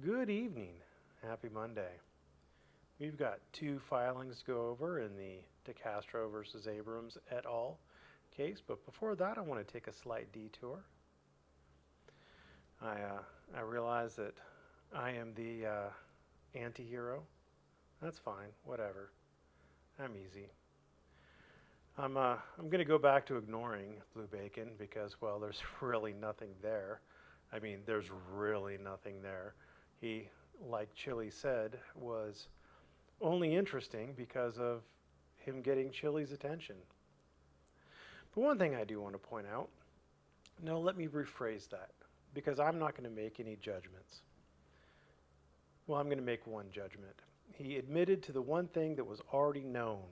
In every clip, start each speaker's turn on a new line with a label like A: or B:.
A: Good evening. Happy Monday. We've got two filings to go over in the Decastro versus Abrams et al. Case, but before that, I want to take a slight detour. I realize that I am the anti-hero. That's fine, whatever. I'm easy. I'm going to go back to ignoring Blue Bacon because, well, there's really nothing there. I mean, there's really nothing there. He, like Chillie said, was only interesting because of him getting Chillie's attention. But one thing I do want to point out, no, let me rephrase that, because I'm not going to make any judgments. Well, I'm going to make one judgment. He admitted to the one thing that was already known,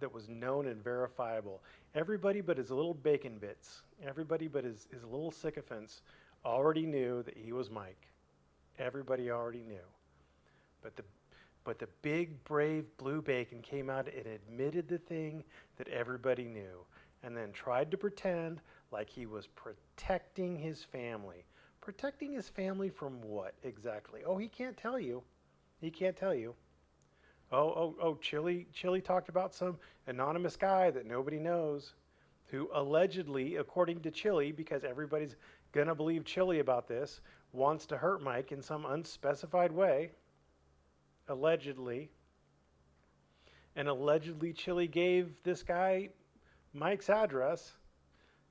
A: that was known and verifiable. Everybody but his little bacon bits, everybody but his little sycophants already knew that he was Mike. Everybody already knew. But the big, brave Blue Bacon came out and admitted the thing that everybody knew, and then tried to pretend like he was protecting his family. Protecting his family from what exactly? Oh, he can't tell you. He can't tell you. Chillie talked about some anonymous guy that nobody knows who allegedly, according to Chillie, because everybody's going to believe Chillie about this, wants to hurt Mike in some unspecified way. Allegedly. And allegedly Chillie gave this guy Mike's address.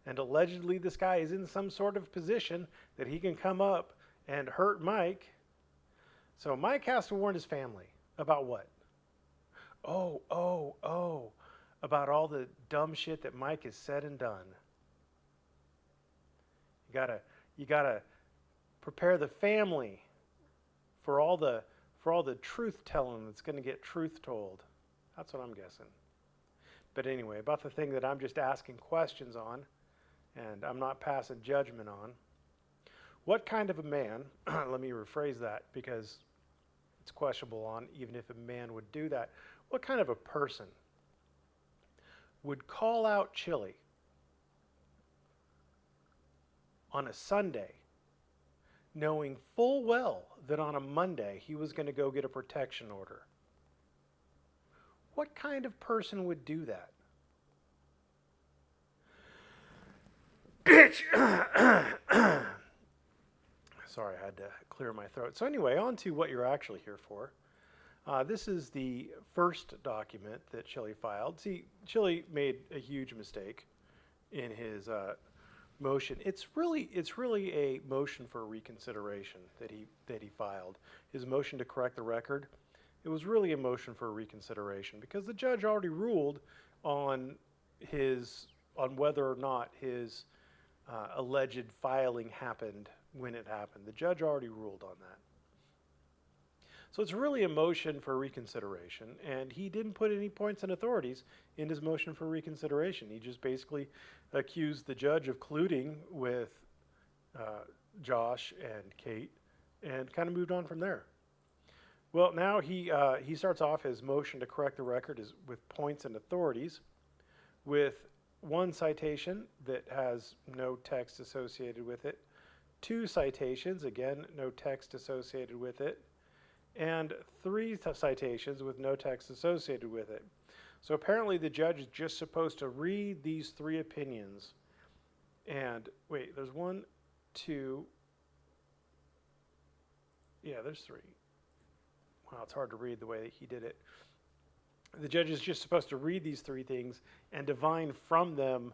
A: And allegedly this guy is in some sort of position that he can come up and hurt Mike. So Mike has to warn his family about what? About all the dumb shit that Mike has said and done. You gotta prepare the family for all the truth telling that's going to get truth told. That's what I'm guessing. But anyway, about the thing that I'm just asking questions on, and I'm not passing judgment on. What kind of a man? Let me rephrase that because it's questionable on even if a man would do that. What kind of a person would call out Chillie on a Sunday, knowing full well that on a Monday he was going to go get a protection order? What kind of person would do that? Bitch! Sorry, I had to clear my throat. So anyway, on to what you're actually here for. This is the first document that Chillie filed. See, Chillie made a huge mistake in his motion. It's really a motion for reconsideration that he filed. His motion to correct the record. It was really a motion for reconsideration because the judge already ruled on whether or not his alleged filing happened when it happened. The judge already ruled on that. So it's really a motion for reconsideration, and he didn't put any points and authorities in his motion for reconsideration. He just basically accused the judge of colluding with Josh and Kate and kind of moved on from there. Well, now he starts off his motion to correct the record with points and authorities with one citation that has no text associated with it, two citations, again, no text associated with it, and three citations with no text associated with it. So apparently the judge is just supposed to read these three opinions. And wait, there's one, two, yeah, there's three. Wow, it's hard to read the way that he did it. The judge is just supposed to read these three things and divine from them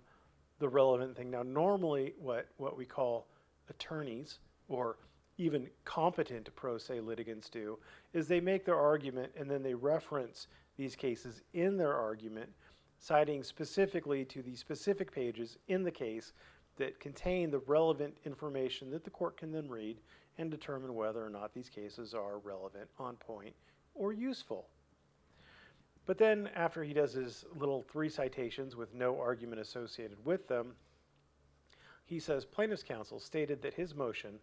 A: the relevant thing. Now, normally what we call attorneys or even competent pro se litigants do is they make their argument and then they reference these cases in their argument, citing specifically to the specific pages in the case that contain the relevant information that the court can then read and determine whether or not these cases are relevant, on point, or useful. But then after he does his little three citations with no argument associated with them, he says plaintiff's counsel stated that his motion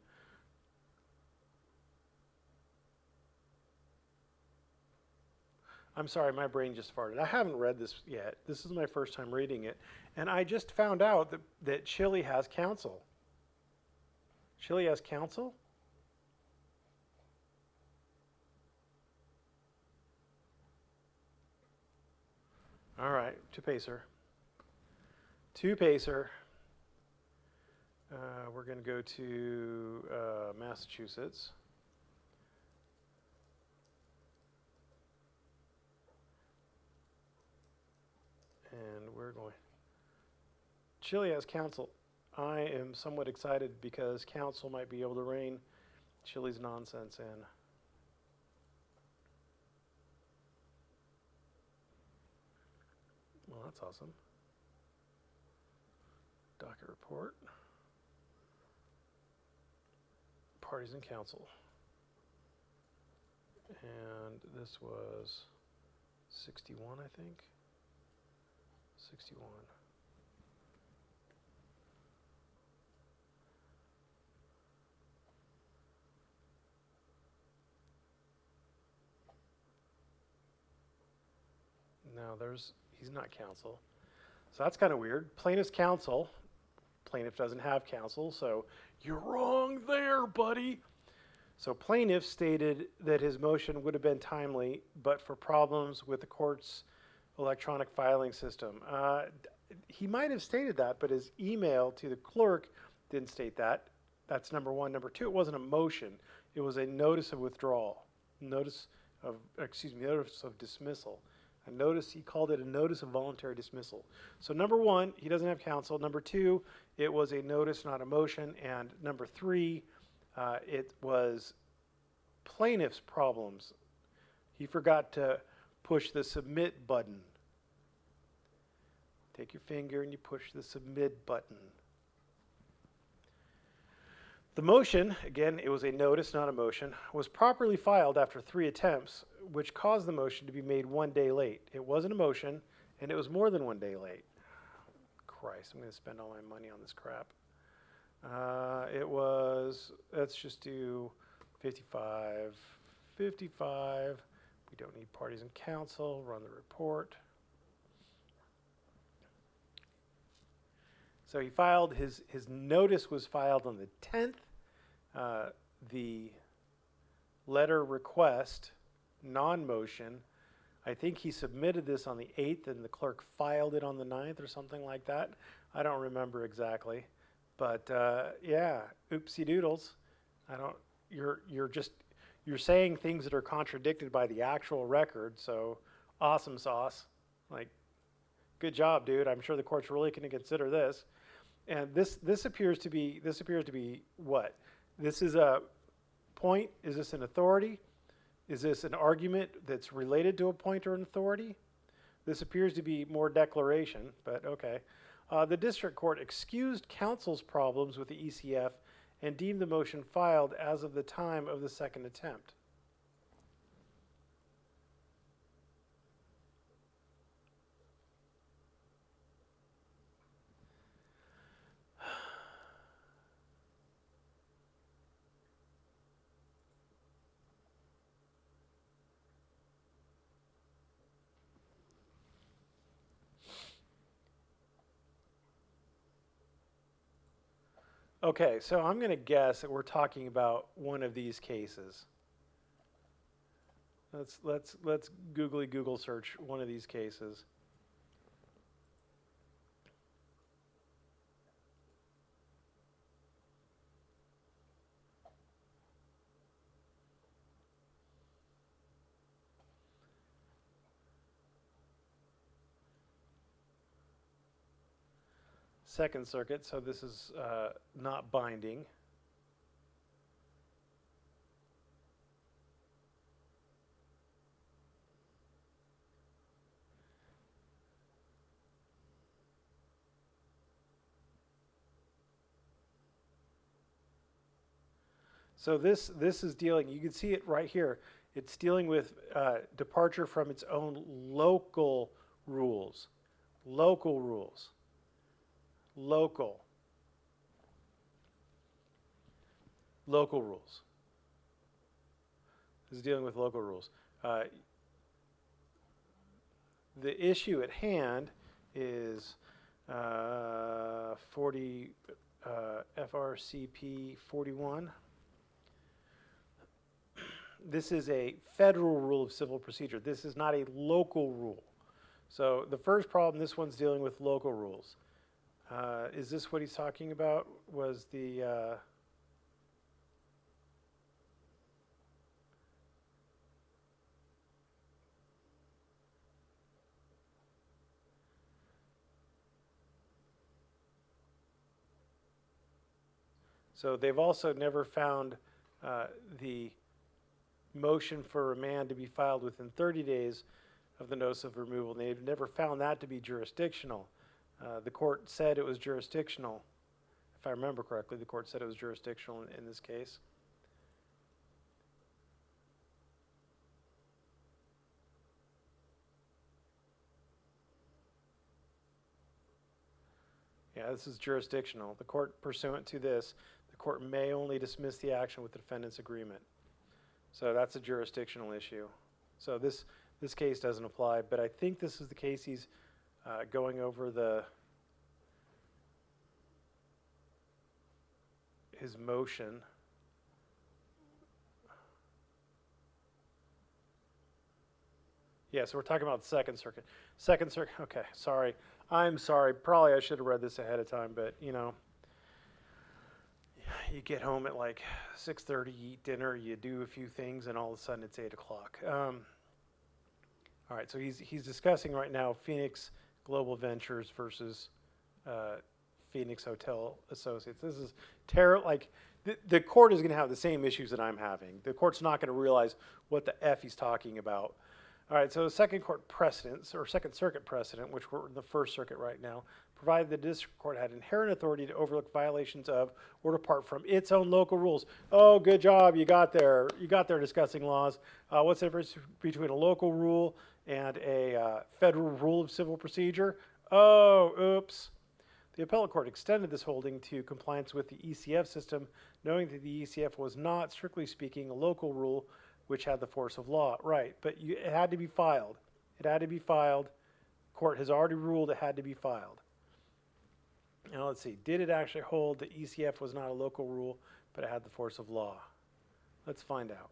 A: I'm sorry, my brain just farted. I haven't read this yet. This is my first time reading it. And I just found out that Chillie has counsel. Chillie has counsel? All right, two pacer. Two pacer. We're going to go to Massachusetts. And we're going. Chile has counsel. I am somewhat excited because counsel might be able to rein Chile's nonsense in. Well, that's awesome. Docket report. Parties in counsel. And this was 61, I think. 61. No, he's not counsel. So that's kind of weird. Plaintiff's counsel. Plaintiff doesn't have counsel, so you're wrong there, buddy. So plaintiff stated that his motion would have been timely, but for problems with the court's electronic filing system. He might have stated that, but his email to the clerk didn't state that. That's number one. Number two, it wasn't a motion. It was a notice of withdrawal. Notice of dismissal. He called it a notice of voluntary dismissal. So number one, he doesn't have counsel. Number two, it was a notice, not a motion. And number three, it was plaintiff's problems. He forgot to push the submit button. Take your finger and you push the submit button. The motion, again, it was a notice, not a motion, was properly filed after 3 attempts, which caused the motion to be made 1 day late. It wasn't a motion, and it was more than 1 day late. Christ, I'm going to spend all my money on this crap. Let's just do 55. 55. We don't need parties in counsel. Run the report. So he filed, his notice was filed on the 10th. The letter request, non-motion, I think he submitted this on the 8th and the clerk filed it on the 9th or something like that. I don't remember exactly. But yeah, oopsie doodles. You're saying things that are contradicted by the actual record, so awesome sauce. Like, good job, dude. I'm sure the court's really going to consider this. And this appears to be what? This is a point. Is this an authority? Is this an argument that's related to a point or an authority? This appears to be more declaration, but okay. The district court excused counsel's problems with the ECF and deemed the motion filed as of the time of the second attempt. Okay, so I'm going to guess that we're talking about one of these cases. Let's Google search one of these cases. Second Circuit, so this is not binding. So this is dealing, you can see it right here. It's dealing with departure from its own local rules. Local rules. Local rules. This is dealing with local rules. The issue at hand is 40 FRCP 41. This is a federal rule of civil procedure. This is not a local rule. So the first problem, this one's dealing with local rules. Is this what he's talking about? Was the so they've also never found the motion for remand to be filed within 30 days of the notice of removal. They've never found that to be jurisdictional. The court said it was jurisdictional. If I remember correctly, the court said it was jurisdictional in this case. Yeah, this is jurisdictional. The court, pursuant to this, the court may only dismiss the action with the defendant's agreement. So that's a jurisdictional issue. So this case doesn't apply, but I think this is the case he's going over his motion. Yeah, so we're talking about Second Circuit. Second Circuit, okay, sorry. I'm sorry. Probably I should have read this ahead of time, but, you know, you get home at like 6:30, you eat dinner, you do a few things, and all of a sudden it's 8 o'clock. All right, so he's discussing right now Phoenix Global Ventures versus Phoenix Hotel Associates. This is terrible. Like, the court is going to have the same issues that I'm having. The court's not going to realize what the F he's talking about. All right, so the Second Circuit precedent, which we're in the First Circuit right now, provided the district court had inherent authority to overlook violations of or depart from its own local rules. Oh, good job, you got there. You got there discussing laws. What's the difference between a local rule and a federal rule of civil procedure? Oh, oops. The appellate court extended this holding to compliance with the ECF system, knowing that the ECF was not, strictly speaking, a local rule which had the force of law. Right, but it had to be filed. It had to be filed. Court has already ruled it had to be filed. Now let's see, did it actually hold that ECF was not a local rule, but it had the force of law? Let's find out.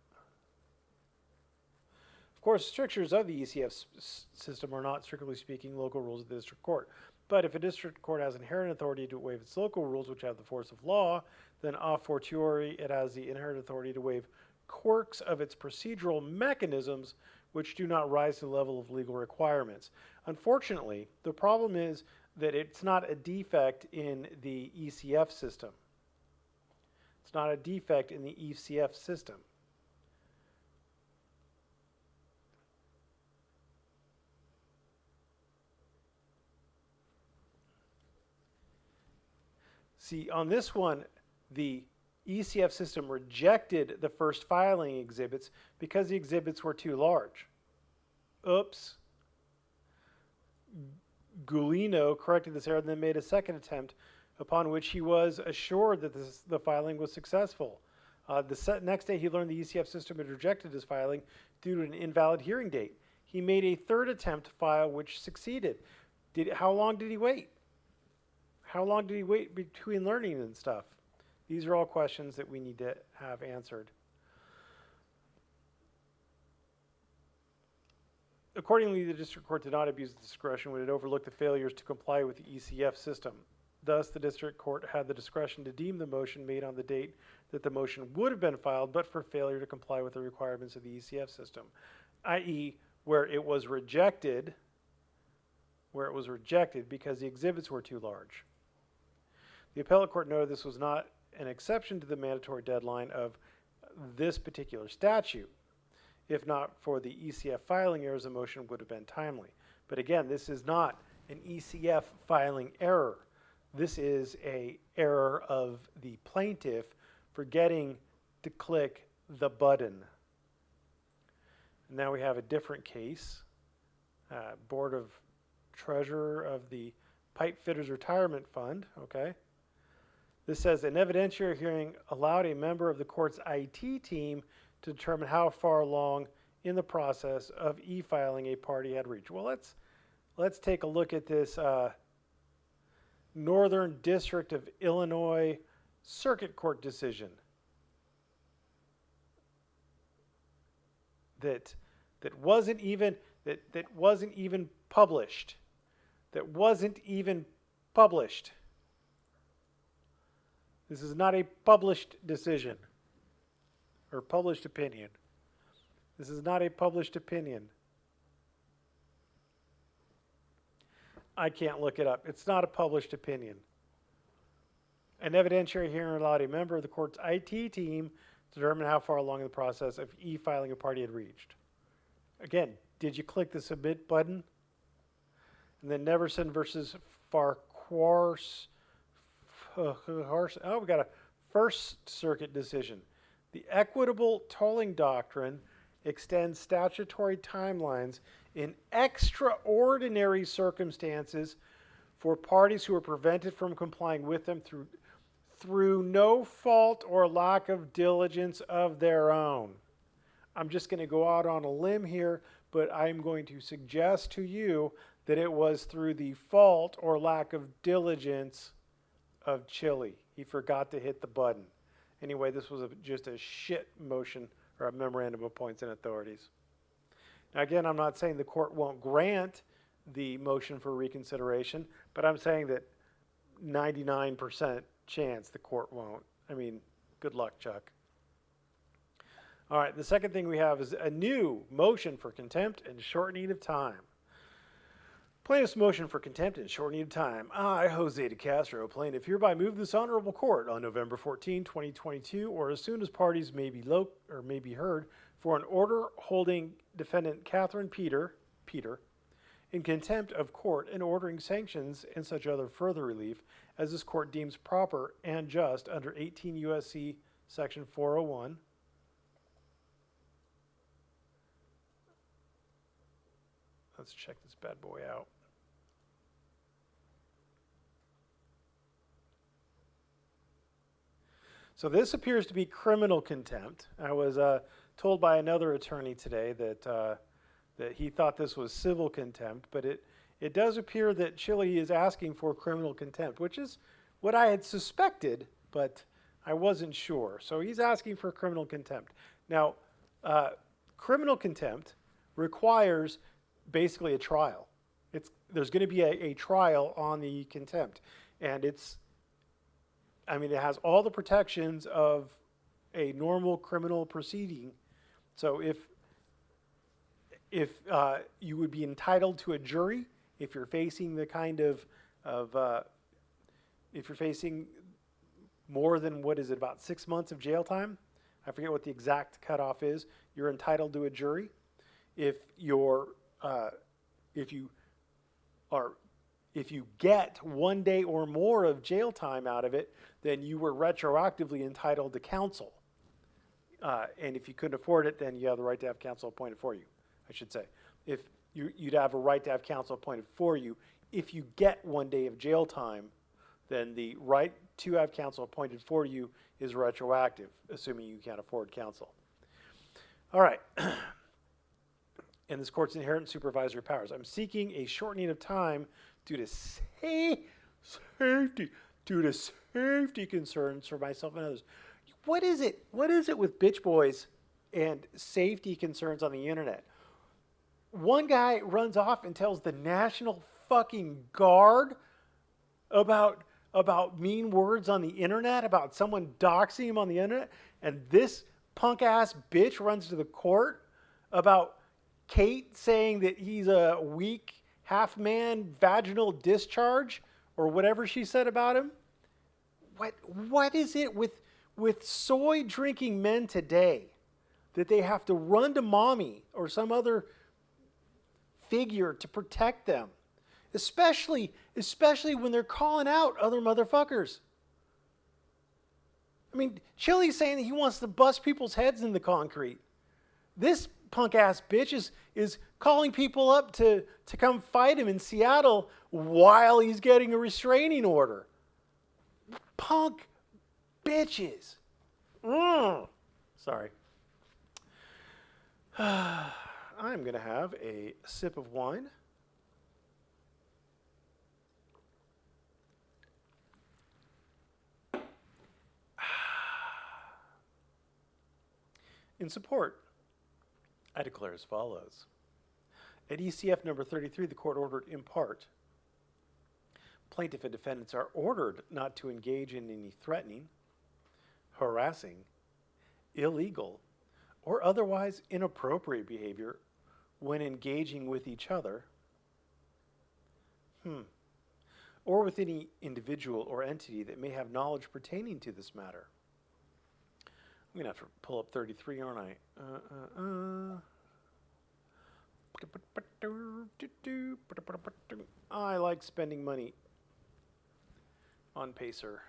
A: Of course, strictures of the ECF system are not, strictly speaking, local rules of the district court. But if a district court has inherent authority to waive its local rules, which have the force of law, then a fortiori it has the inherent authority to waive quirks of its procedural mechanisms which do not rise to the level of legal requirements. Unfortunately, the problem is that it's not a defect in the ECF system. It's not a defect in the ECF system. See, on this one, the ECF system rejected the first filing exhibits because the exhibits were too large. Oops. Gulino corrected this error and then made a second attempt, upon which he was assured that the filing was successful. The next day, he learned the ECF system had rejected his filing due to an invalid hearing date. He made a third attempt to file, which succeeded. How long did he wait? How long did he wait between learning and stuff? These are all questions that we need to have answered. Accordingly, the district court did not abuse its discretion when it overlooked the failures to comply with the ECF system. Thus, the district court had the discretion to deem the motion made on the date that the motion would have been filed, but for failure to comply with the requirements of the ECF system, i.e., where it was rejected because the exhibits were too large. The appellate court noted this was not an exception to the mandatory deadline of this particular statute. If not for the ECF filing errors, the motion would have been timely. But again, this is not an ECF filing error. This is an error of the plaintiff forgetting to click the button. Now we have a different case. Board of Treasurer of the Pipe Fitters Retirement Fund, okay? This says an evidentiary hearing allowed a member of the court's IT team to determine how far along in the process of e-filing a party had reached. Well, let's take a look at this Northern District of Illinois Circuit Court decision that that wasn't even published. That wasn't even published. This is not a published decision or published opinion. This is not a published opinion. I can't look it up. It's not a published opinion. An evidentiary hearing allowed a member of the court's IT team to determine how far along in the process of e-filing a party had reached. Again, did you click the submit button? And then Neverson versus Farquharson. Oh, we got a First Circuit decision. The equitable tolling doctrine extends statutory timelines in extraordinary circumstances for parties who are prevented from complying with them through no fault or lack of diligence of their own. I'm just going to go out on a limb here, but I'm going to suggest to you that it was through the fault or lack of diligence of Chillie. He forgot to hit the button. Anyway, this was just a shit motion or a memorandum of points and authorities. Now, again, I'm not saying the court won't grant the motion for reconsideration, but I'm saying that 99% chance the court won't. I mean, good luck, Chuck. All right, the second thing we have is a new motion for contempt and short need of time. Plaintiff's motion for contempt and short need of time. I, Jose Decastro, plaintiff, hereby move this honorable court on November 14, 2022, or as soon as parties may be heard, for an order holding defendant Catherine Peter, in contempt of court and ordering sanctions and such other further relief as this court deems proper and just under 18 U.S.C. Section 401. Let's check this bad boy out. So this appears to be criminal contempt. I was told by another attorney today that he thought this was civil contempt, but it does appear that Chillie is asking for criminal contempt, which is what I had suspected, but I wasn't sure. So he's asking for criminal contempt. Now, criminal contempt requires basically a trial. There's going to be a trial on the contempt, and it has all the protections of a normal criminal proceeding. So if you would be entitled to a jury, if you're facing the kind of if you're facing more than, about 6 months of jail time, I forget what the exact cutoff is, you're entitled to a jury. If you get 1 day or more of jail time out of it, then you were retroactively entitled to counsel. And if you couldn't afford it, then you have the right to have counsel appointed for you, I should say. If you'd have a right to have counsel appointed for you. If you get 1 day of jail time, then the right to have counsel appointed for you is retroactive, assuming you can't afford counsel. All right. And this court's inherent supervisory powers. I'm seeking a shortening of time due to safety concerns for myself and others. What is it? What is it with bitch boys and safety concerns on the internet? One guy runs off and tells the National fucking Guard about mean words on the internet, about someone doxing him on the internet, and this punk ass bitch runs to the court about Kate saying that he's a weak half-man vaginal discharge or whatever she said about him. What is it with soy drinking men today that they have to run to mommy or some other figure to protect them, especially when they're calling out other motherfuckers? I mean, Chillie's saying that he wants to bust people's heads in the concrete. This punk ass bitch is calling people up to come fight him in Seattle while he's getting a restraining order. Punk bitches. Sorry. I'm going to have a sip of wine. In support, I declare as follows. At ECF number 33, the court ordered in part, plaintiff and defendants are ordered not to engage in any threatening, harassing, illegal, or otherwise inappropriate behavior when engaging with each other, or with any individual or entity that may have knowledge pertaining to this matter. I'm going to have to pull up 33, aren't I? I like spending money on Pacer.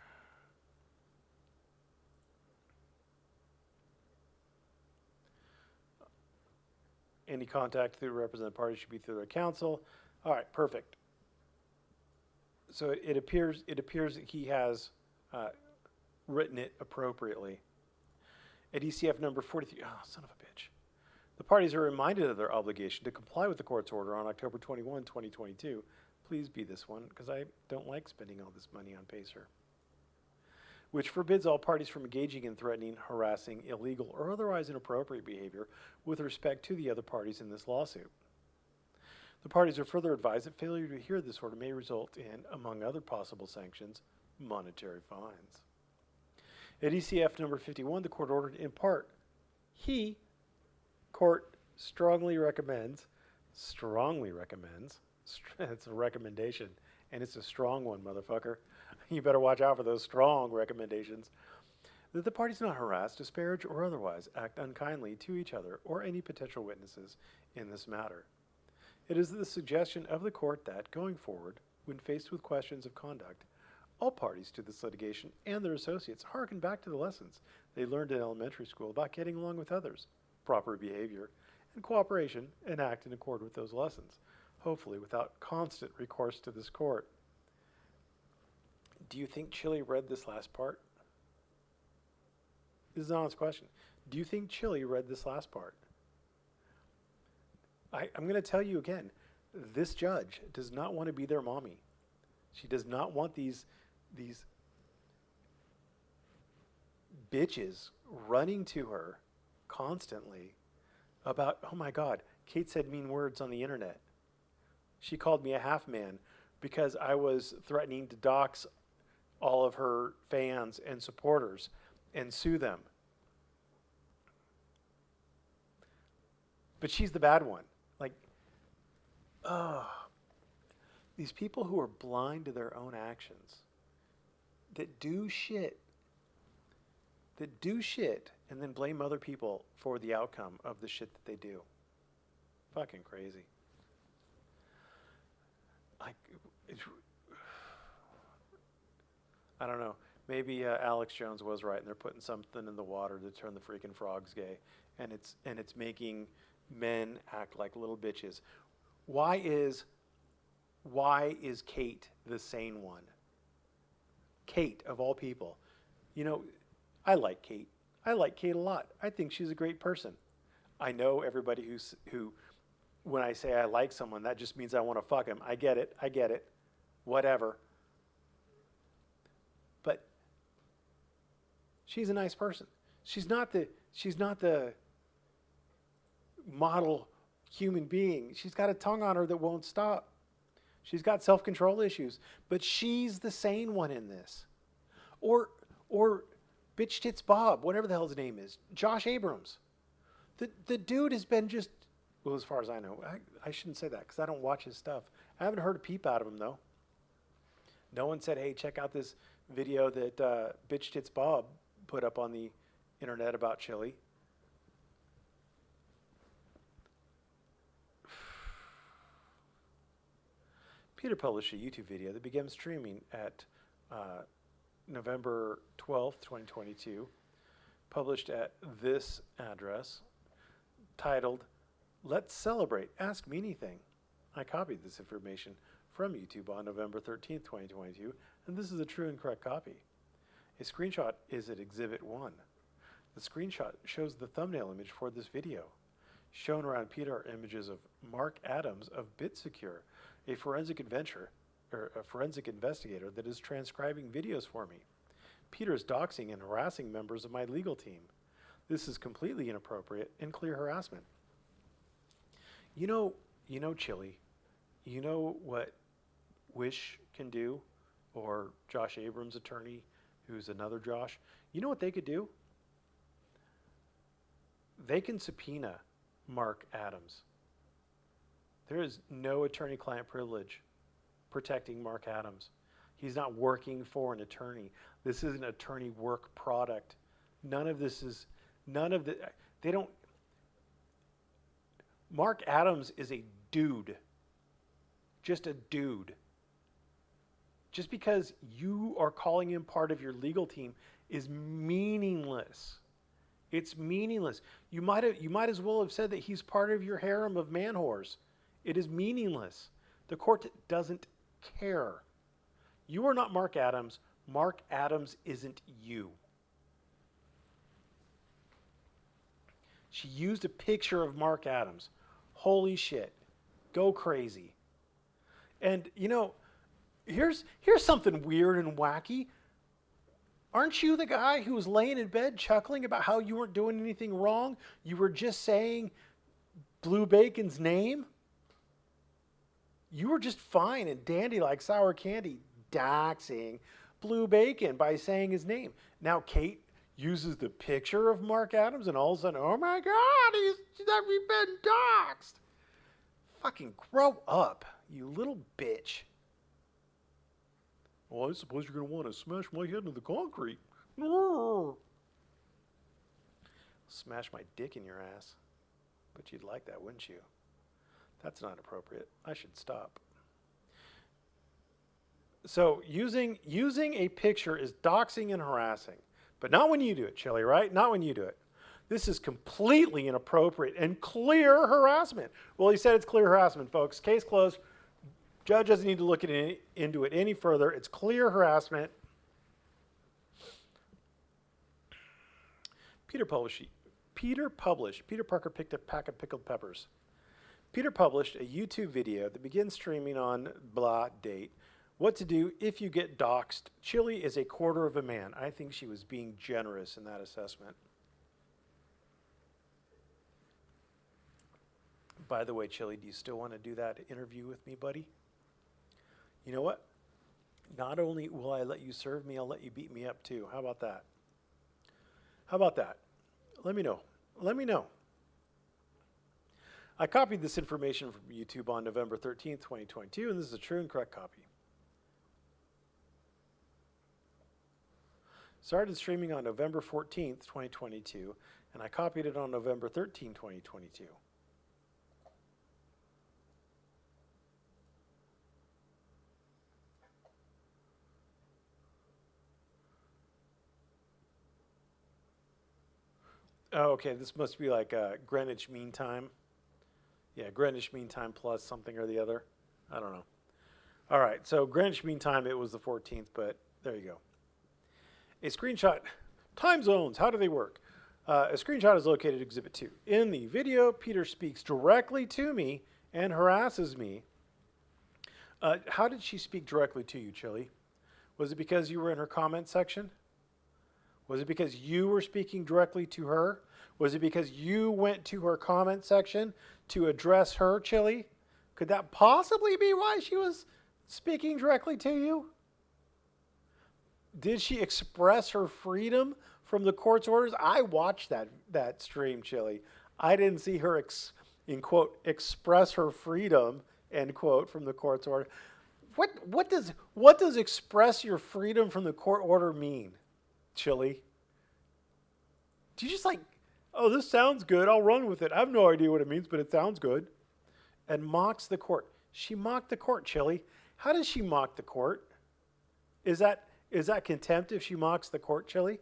A: Any contact through the represented party should be through their counsel. All right, perfect. So it appears that he has written it appropriately. At ECF number 43, oh, son of a bitch. The parties are reminded of their obligation to comply with the court's order on October 21, 2022. Please be this one, because I don't like spending all this money on Pacer. Which forbids all parties from engaging in threatening, harassing, illegal, or otherwise inappropriate behavior with respect to the other parties in this lawsuit. The parties are further advised that failure to adhere to this order may result in, among other possible sanctions, monetary fines. At ECF number 51, the court ordered in part, court strongly recommends, it's a recommendation, and it's a strong one, motherfucker. You better watch out for those strong recommendations. That the parties not harass, disparage, or otherwise act unkindly to each other or any potential witnesses in this matter. It is the suggestion of the court that, going forward, when faced with questions of conduct, all parties to this litigation and their associates hearken back to the lessons they learned in elementary school about getting along with others, proper behavior, and cooperation, and act in accord with those lessons, hopefully without constant recourse to this court. Do you think Chillie read this last part? This is an honest question. Do you think Chillie read this last part? I'm going to tell you again, this judge does not want to be their mommy. She does not want these bitches running to her constantly about, oh my God, Kate said mean words on the internet. She called me a half man because I was threatening to dox all of her fans and supporters and sue them. But she's the bad one. Like, these people who are blind to their own actions, that do shit, and then blame other people for the outcome of the shit that they do. Fucking crazy. I don't know. Maybe Alex Jones was right, and they're putting something in the water to turn the freaking frogs gay, and it's making men act like little bitches. Why is Kate the sane one? Kate, of all people. You know, I like Kate. I like Kate a lot. I think she's a great person. I know everybody who, when I say I like someone, that just means I want to fuck him. I get it. Whatever. But she's a nice person. She's not the model human being. She's got a tongue on her that won't stop. She's got self-control issues, but she's the sane one in this. Or bitch tits Bob, whatever the hell his name is, Josh Abrams. The dude has been just, well, as far as I know, I shouldn't say that because I don't watch his stuff. I haven't heard a peep out of him though. No one said, hey, check out this video that bitch tits Bob put up on the internet about Chillie. Peter published a YouTube video that began streaming at November 12th, 2022, published at this address, titled, Let's Celebrate, Ask Me Anything. I copied this information from YouTube on November 13th, 2022, and this is a true and correct copy. A screenshot is at Exhibit 1. The screenshot shows the thumbnail image for this video. Shown around Peter are images of Mark Adams of BitSecure, a forensic investigator that is transcribing videos for me. Peter is doxing and harassing members of my legal team. This is completely inappropriate and clear harassment. You know, Chillie, you know what Wish can do, or Josh Abrams' attorney, who's another Josh? You know what they could do? They can subpoena Mark Adams. There is no attorney-client privilege protecting Mark Adams. He's not working for an attorney. This is an attorney work product. They don't, Mark Adams is a dude. Just a dude. Just because you are calling him part of your legal team is meaningless. It's meaningless. You might as well have said that he's part of your harem of man whores. It is meaningless. The court doesn't care. You are not Mark Adams. Mark Adams isn't you. She used a picture of Mark Adams. Holy shit. Go crazy. And, here's something weird and wacky. Aren't you the guy who was laying in bed chuckling about how you weren't doing anything wrong? You were just saying Blue Bacon's name? You were just fine and dandy like sour candy, doxing Blue Bacon by saying his name. Now Kate uses the picture of Mark Adams and all of a sudden, oh my God, he's been doxed. Fucking grow up, you little bitch. Well, I suppose you're going to want to smash my head into the concrete. Smash my dick in your ass. But you'd like that, wouldn't you? That's not appropriate. I should stop. So using a picture is doxing and harassing. But not when you do it, Chillie, right? Not when you do it. This is completely inappropriate and clear harassment. Well, he said it's clear harassment, folks. Case closed. Judge doesn't need to look into it any further. It's clear harassment. Peter Parker picked a pack of pickled peppers. Peter published a YouTube video that begins streaming on blah date. What to do if you get doxxed. Chillie is a quarter of a man. I think she was being generous in that assessment. By the way, Chillie, do you still want to do that interview with me, buddy? You know what? Not only will I let you serve me, I'll let you beat me up too. How about that? How about that? Let me know. Let me know. I copied this information from YouTube on November 13th, 2022, and this is a true and correct copy. Started streaming on November 14th, 2022, and I copied it on November 13th, 2022. Oh, okay, this must be like Greenwich Mean Time. Yeah, Greenwich Mean Time plus something or the other. I don't know. All right, so Greenwich Mean Time, it was the 14th, but there you go. A screenshot. Time zones, how do they work? A screenshot is located in Exhibit 2. In the video, Peter speaks directly to me and harasses me. How did she speak directly to you, Chillie? Was it because you were in her comment section? Was it because you were speaking directly to her? Was it because you went to her comment section to address her, Chillie? Could that possibly be why she was speaking directly to you? Did she express her freedom from the court's orders? I watched that stream, Chillie. I didn't see her, in quote, express her freedom, end quote, from the court's order. What does express your freedom from the court order mean, Chillie? Do you just like, oh, this sounds good, I'll run with it. I have no idea what it means, but it sounds good. And mocks the court. She mocked the court, Chillie. How does she mock the court? Is that contempt if she mocks the court, Chillie?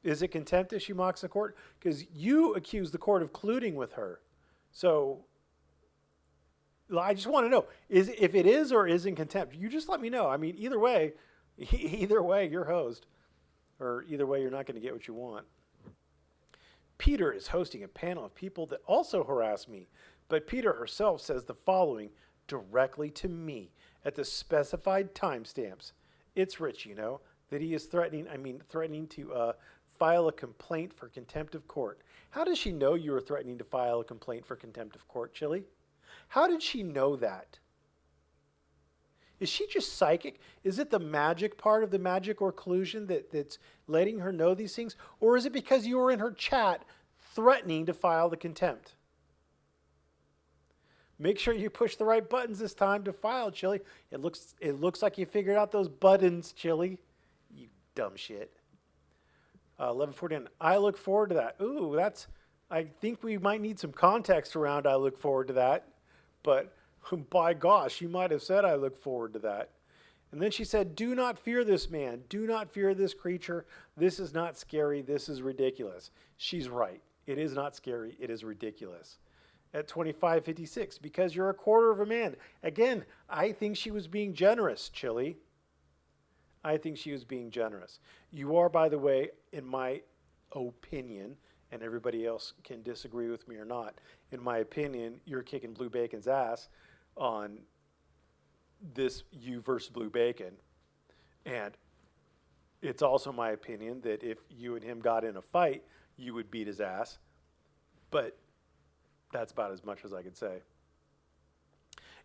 A: Is it contempt if she mocks the court? Because you accuse the court of colluding with her. So I just want to know, if it is or isn't contempt, you just let me know. I mean, either way, you're hosed. Or either way, you're not going to get what you want. Peter is hosting a panel of people that also harass me, but Peter herself says the following directly to me at the specified timestamps. It's rich, that he is threatening to file a complaint for contempt of court. How does she know you were threatening to file a complaint for contempt of court, Chillie? How did she know that? Is she just psychic? Is it the magic part of the magic or collusion that's letting her know these things? Or is it because you were in her chat threatening to file the contempt? Make sure you push the right buttons this time to file, Chillie. It looks like you figured out those buttons, Chillie. You dumb shit. 11:49. I look forward to that. Ooh, I think we might need some context around I look forward to that. But by gosh, you might have said I look forward to that. And then she said, do not fear this man. Do not fear this creature. This is not scary. This is ridiculous. She's right. It is not scary. It is ridiculous. At 25:56, because you're a quarter of a man. Again, I think she was being generous, Chillie. I think she was being generous. You are, by the way, in my opinion, and everybody else can disagree with me or not, in my opinion, you're kicking Blue Bacon's ass on this you versus Blue Bacon. And it's also my opinion that if you and him got in a fight, you would beat his ass. But that's about as much as I could say.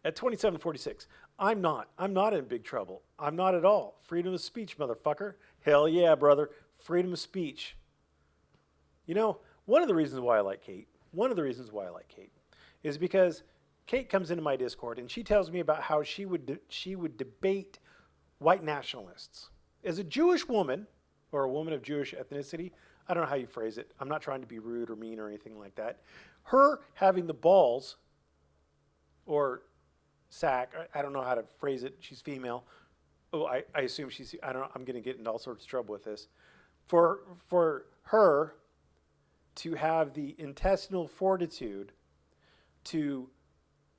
A: At 27:46, I'm not in big trouble. I'm not at all. Freedom of speech, motherfucker. Hell yeah, brother. Freedom of speech. You know, one of the reasons why I like Kate is because Kate comes into my Discord and she tells me about how she would debate white nationalists. As a Jewish woman, or a woman of Jewish ethnicity, I don't know how you phrase it. I'm not trying to be rude or mean or anything like that. Her having the balls, or sack, I don't know how to phrase it. She's female. Oh, I assume she's, I don't know, I'm going to get into all sorts of trouble with this. For her to have the intestinal fortitude to,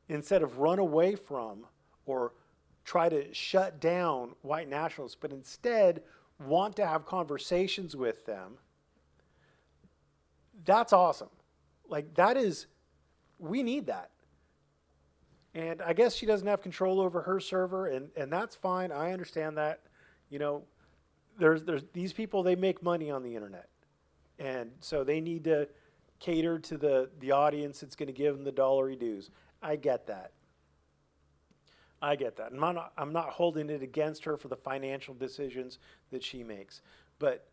A: instead of run away from or try to shut down white nationalists, but instead want to have conversations with them, that's awesome. Like, that is, we need that. And I guess she doesn't have control over her server, and that's fine. I understand that. You know, there's these people, they make money on the internet. And so they need to cater to the audience that's going to give them the dollary dues. I get that. And I'm not holding it against her for the financial decisions that she makes. But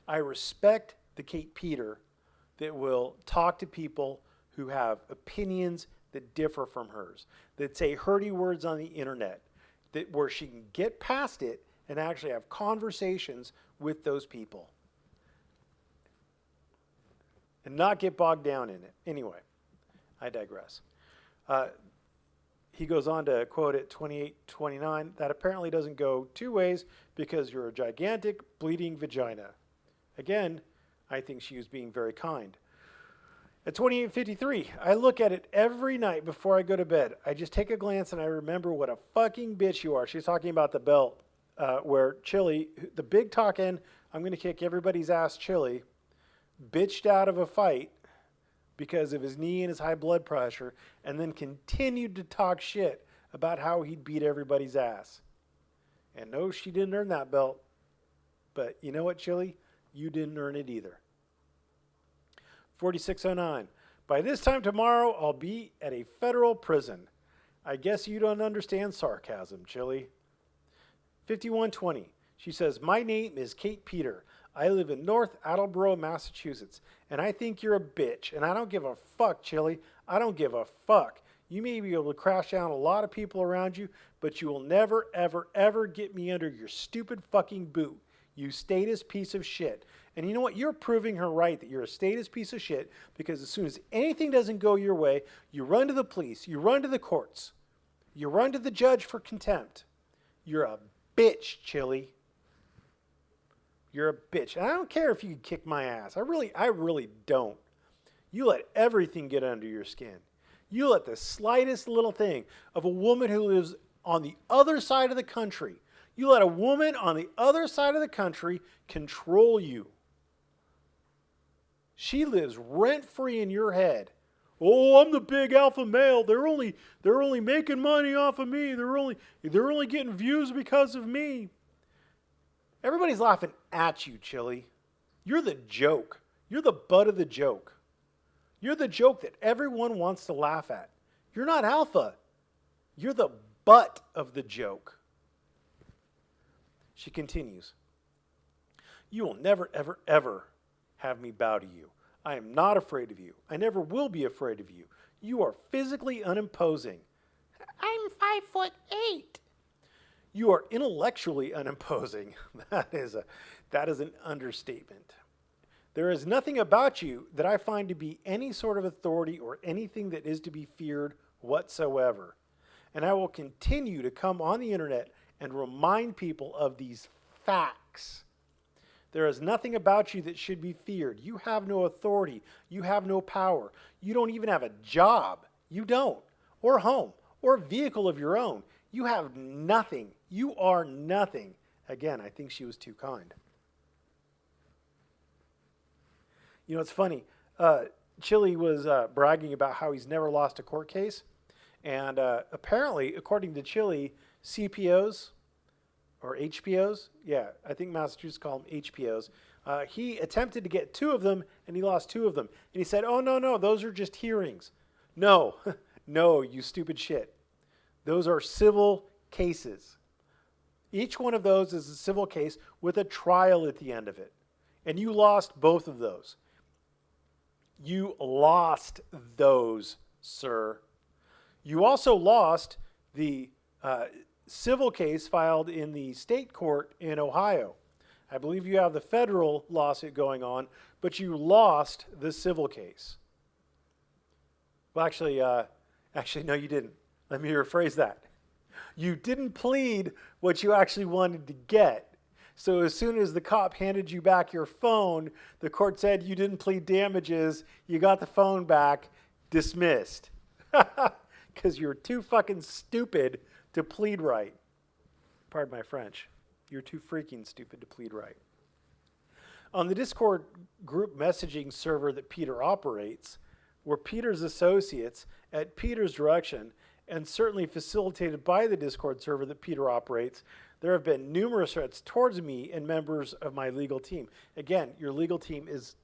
A: I respect the Kate Peter that will talk to people who have opinions that differ from hers, that say hurty words on the internet, that where she can get past it and actually have conversations with those people and not get bogged down in it. Anyway, I digress. He goes on to quote at 28:29, that apparently doesn't go two ways because you're a gigantic bleeding vagina. Again, I think she was being very kind. At 28:53, I look at it every night before I go to bed. I just take a glance and I remember what a fucking bitch you are. She's talking about the belt where Chillie, the big talking, I'm going to kick everybody's ass Chillie, bitched out of a fight because of his knee and his high blood pressure, and then continued to talk shit about how he'd beat everybody's ass. And no, she didn't earn that belt. But you know what, Chillie? You didn't earn it either. 46:09. By this time tomorrow, I'll be at a federal prison. I guess you don't understand sarcasm, Chillie. 51:20. She says, my name is Kate Peter. I live in North Attleboro, Massachusetts, and I think you're a bitch, and I don't give a fuck, Chillie. I don't give a fuck. You may be able to crash down a lot of people around you, but you will never, ever, ever get me under your stupid fucking boot, you statist piece of shit. And you know what? You're proving her right that you're a statist piece of shit, because as soon as anything doesn't go your way, you run to the police, you run to the courts, you run to the judge for contempt. You're a bitch, Chillie. You're a bitch. And I don't care if you kick my ass. I really don't. You let everything get under your skin. You let the slightest little thing of a woman who lives on the other side of the country, you let a woman on the other side of the country control you. She lives rent-free in your head. Oh, I'm the big alpha male. They're only making money off of me. They're only getting views because of me. Everybody's laughing at you, Chillie. You're the joke. You're the butt of the joke. You're the joke that everyone wants to laugh at. You're not alpha. You're the butt of the joke. She continues, you will never, ever, ever have me bow to you. I am not afraid of you. I never will be afraid of you. You are physically unimposing. I'm 5'8". You are intellectually unimposing. That is an understatement. There is nothing about you that I find to be any sort of authority or anything that is to be feared whatsoever. And I will continue to come on the internet and remind people of these facts. There is nothing about you that should be feared. You have no authority. You have no power. You don't even have a job. You don't. Or home. Or vehicle of your own. You have nothing. You are nothing. Again, I think she was too kind. You know, it's funny. Chillie was bragging about how he's never lost a court case. And apparently, according to Chillie, CPOs, or HPOs, yeah, I think Massachusetts call them HPOs. He attempted to get 2 of them, and he lost 2 of them. And he said, oh, no, those are just hearings. No, no, you stupid shit. Those are civil cases. Each one of those is a civil case with a trial at the end of it. And you lost both of those. You lost those, sir. You also lost the civil case filed in the state court in Ohio. I believe you have the federal lawsuit going on, but you lost the civil case. Well, actually, no, you didn't. Let me rephrase that. You didn't plead what you actually wanted to get. So as soon as the cop handed you back your phone, the court said you didn't plead damages, you got the phone back, dismissed. Because you're too fucking stupid to plead right. Pardon my French. You're too freaking stupid to plead right. On the Discord group messaging server that Peter operates, were Peter's associates at Peter's direction, and certainly facilitated by the Discord server that Peter operates, there have been numerous threats towards me and members of my legal team. Again, your legal team is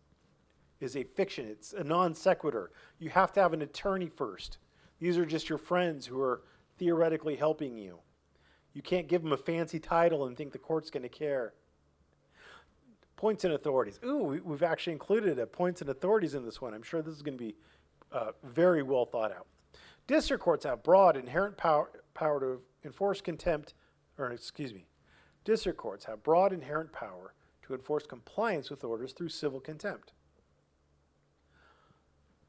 A: a fiction. It's a non sequitur. You have to have an attorney first. These are just your friends who are theoretically helping you. You can't give them a fancy title and think the court's going to care. Points and authorities. Ooh, we've actually included a points and authorities in this one. I'm sure this is going to be very well thought out. District courts have broad inherent power to enforce contempt, District courts have broad inherent power to enforce compliance with orders through civil contempt.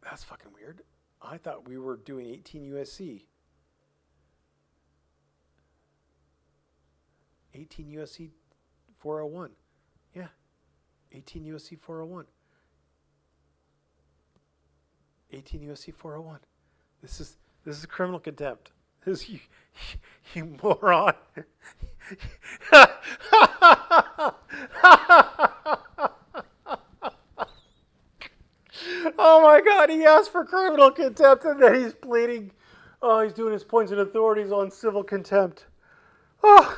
A: That's fucking weird. I thought we were doing 18 U.S.C. 18 U.S.C. 401. Yeah. 18 U.S.C. 401. 18 U.S.C. 401. This is criminal contempt. This you moron. Oh my God, he asked for criminal contempt and then he's pleading. Oh, he's doing his points and authorities on civil contempt. Oh,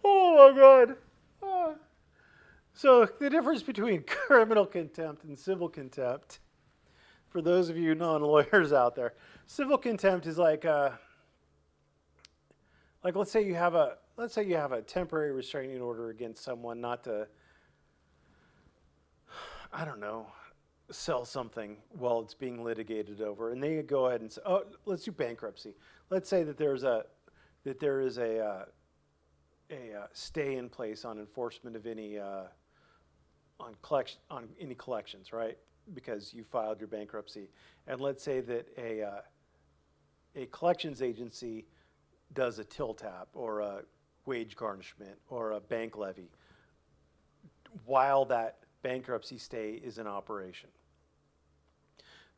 A: oh my God. So the difference between criminal contempt and civil contempt, for those of you non-lawyers out there, civil contempt is like let's say you have a temporary restraining order against someone not to, I don't know, sell something while it's being litigated over, and they go ahead and say, oh, let's do bankruptcy. Let's say that there is a stay in place on enforcement of any on any collections, right? Because you filed your bankruptcy, and let's say that a collections agency does a till tap or a wage garnishment or a bank levy while that bankruptcy stay is in operation.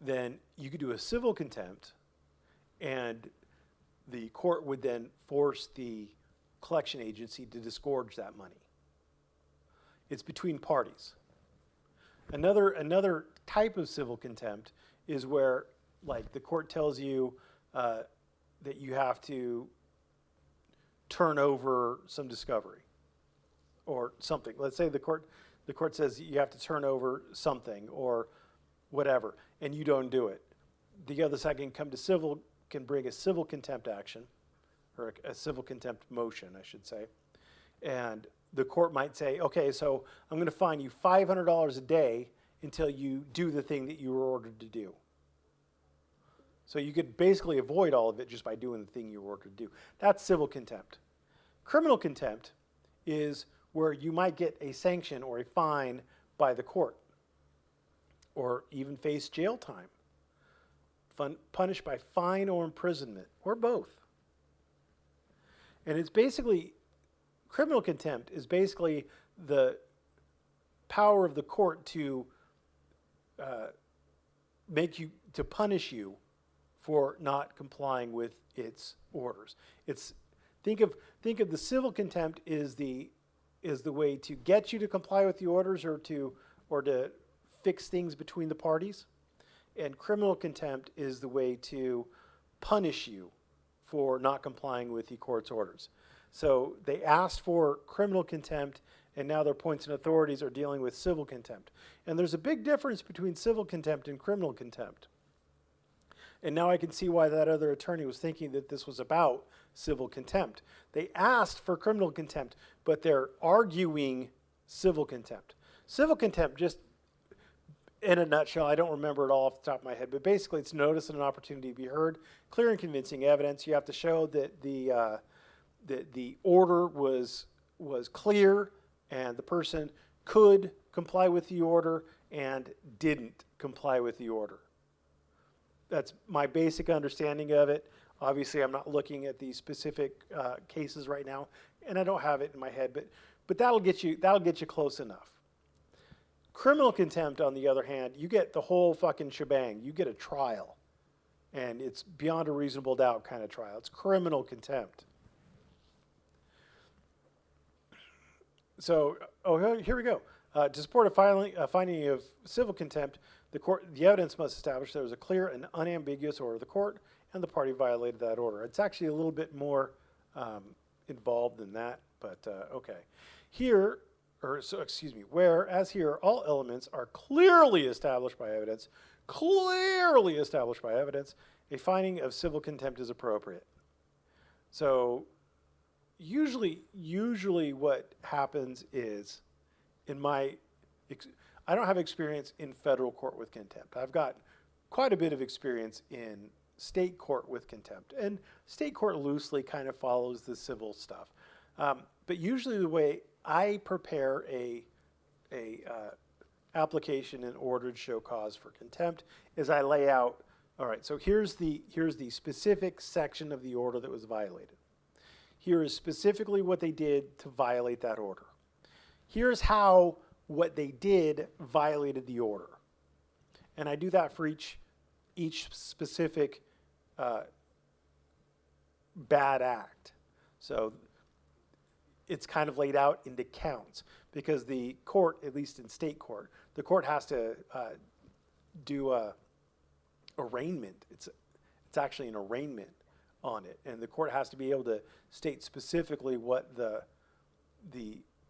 A: Then you could do a civil contempt, and the court would then force the collection agency to disgorge that money. It's between parties. Another type of civil contempt is where, like, the court tells you that you have to turn over some discovery or something. Let's say the court says you have to turn over something, or whatever, and you don't do it. The other side can bring a civil contempt action, or a civil contempt motion, I should say. And the court might say, okay, so I'm going to fine you $500 a day until you do the thing that you were ordered to do. So you could basically avoid all of it just by doing the thing you were ordered to do. That's civil contempt. Criminal contempt is where you might get a sanction or a fine by the court, or even face jail time, punished by fine or imprisonment, or both. And it's basically, criminal contempt is basically the power of the court to punish you for not complying with its orders. Think of the civil contempt is the way to get you to comply with the orders, or to fix things between the parties. And criminal contempt is the way to punish you for not complying with the court's orders. So they asked for criminal contempt, and now their points and authorities are dealing with civil contempt. And there's a big difference between civil contempt and criminal contempt. And now I can see why that other attorney was thinking that this was about civil contempt. They asked for criminal contempt, but they're arguing civil contempt. Civil contempt, just in a nutshell, I don't remember it all off the top of my head, but basically it's notice and an opportunity to be heard, clear and convincing evidence. You have to show that the order was clear, and the person could comply with the order and didn't comply with the order. That's my basic understanding of it. Obviously, I'm not looking at the specific cases right now, and I don't have it in my head, but that'll get you close enough. Criminal contempt, on the other hand, you get the whole fucking shebang. You get a trial, and it's beyond a reasonable doubt kind of trial. It's criminal contempt. So, here we go. To support a finding of civil contempt, the evidence must establish there was a clear and unambiguous order of the court, and the party violated that order. It's actually a little bit more involved than that, but okay. Whereas here, all elements are clearly established by evidence, a finding of civil contempt is appropriate. So usually what happens is, I don't have experience in federal court with contempt. I've got quite a bit of experience in state court with contempt. And state court loosely kind of follows the civil stuff. But usually the way I prepare a application in order to show cause for contempt is I lay out, all right, so here's the specific section of the order that was violated. Here is specifically what they did to violate that order. Here's how what they did violated the order. And I do that for each specific bad act. So it's kind of laid out into counts, because the court, at least in state court, the court has to do a arraignment. It's actually an arraignment on it, and the court has to be able to state specifically what the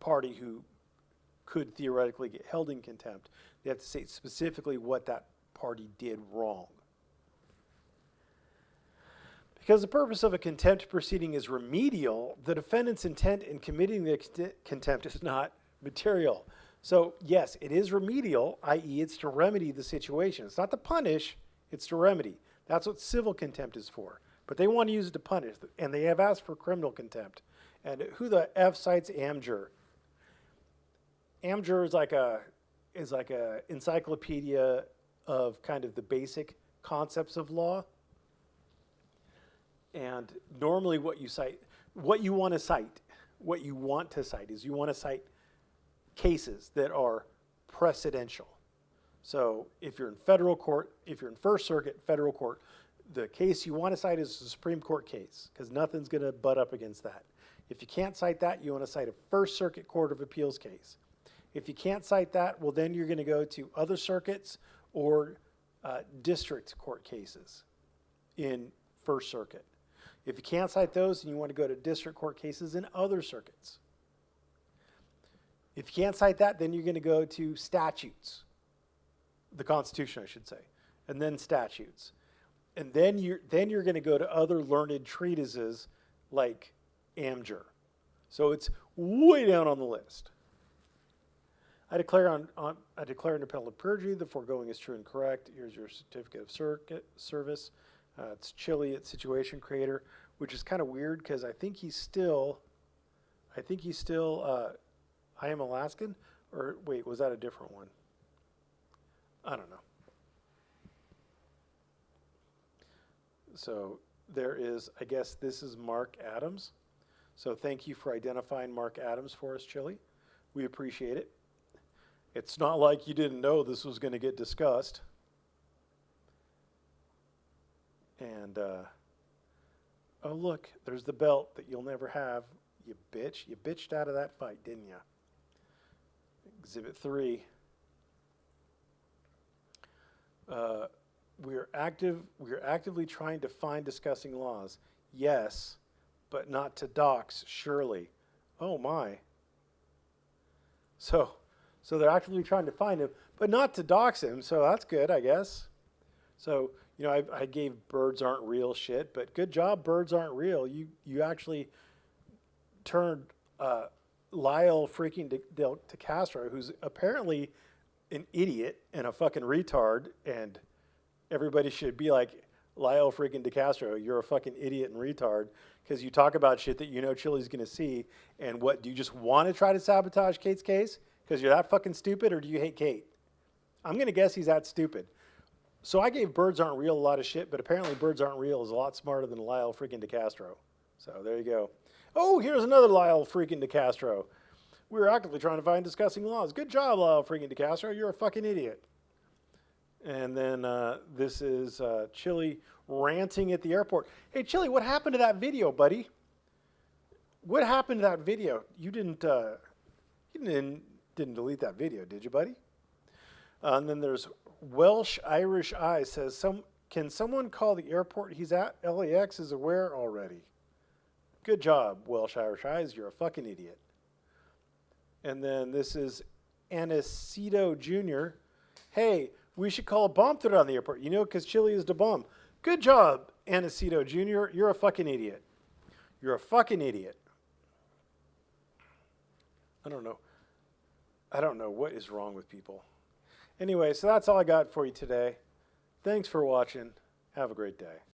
A: party who could theoretically get held in contempt, they have to state specifically what that party did wrong. Because the purpose of a contempt proceeding is remedial, the defendant's intent in committing the contempt is not material. So yes, it is remedial, i.e. it's to remedy the situation. It's not to punish, it's to remedy. That's what civil contempt is for. But they want to use it to punish, and they have asked for criminal contempt. And who the F cites Amjur? Amjur is like a encyclopedia of kind of the basic concepts of law. And normally what you want to cite is you want to cite cases that are precedential. So if you're in federal court, if you're in First Circuit, federal court, the case you want to cite is a Supreme Court case, because nothing's going to butt up against that. If you can't cite that, you want to cite a First Circuit Court of Appeals case. If you can't cite that, well, then you're going to go to other circuits or district court cases in First Circuit. If you can't cite those, then you want to go to district court cases in other circuits. If you can't cite that, then you're going to go to statutes. the Constitution, I should say, and then statutes. And then you're going to go to other learned treatises like Amjur. So it's way down on the list. I declare under penalty of perjury the foregoing is true and correct. Here's your certificate of service. It's Chillie, it's situation creator, which is kind of weird because I think he's still I am Alaskan, or wait, was that a different one? I don't know. So there is, I guess this is Mark Adams. So thank you for identifying Mark Adams for us, Chillie. We appreciate it. It's not like you didn't know this was going to get discussed. And, oh look, there's the belt that you'll never have, you bitch. You bitched out of that fight, didn't you? Exhibit 3. We are actively trying to find discussing laws. Yes, but not to dox, surely. Oh my. So they're actively trying to find him, but not to dox him, so that's good, I guess. So, you know, I gave birds aren't real shit, but good job, birds aren't real. You actually turned Lyle freaking Decastro, who's apparently an idiot and a fucking retard, and everybody should be like, Lyle freaking Decastro, you're a fucking idiot and retard because you talk about shit that you know Chillie's going to see. And what, do you just want to try to sabotage Kate's case because you're that fucking stupid, or do you hate Kate? I'm going to guess he's that stupid. So I gave Birds Aren't Real a lot of shit, but apparently Birds Aren't Real is a lot smarter than Lyle freaking Decastro. So there you go. Oh, here's another Lyle freaking Decastro. We're actively trying to find discussing laws. Good job, Lyle freaking Decastro. You're a fucking idiot. And then this is Chillie ranting at the airport. Hey, Chillie, what happened to that video, buddy? What happened to that video? You didn't delete that video, did you, buddy? And then there's Welsh Irish Eye says, can someone call the airport he's at? LAX is aware already. Good job, Welsh Irish Eyes. You're a fucking idiot. And then this is Aniceto Jr. Hey, we should call a bomb threat on the airport, you know, because Chillie is the bomb. Good job, Aniceto Jr. You're a fucking idiot. You're a fucking idiot. I don't know what is wrong with people. Anyway, so that's all I got for you today. Thanks for watching. Have a great day.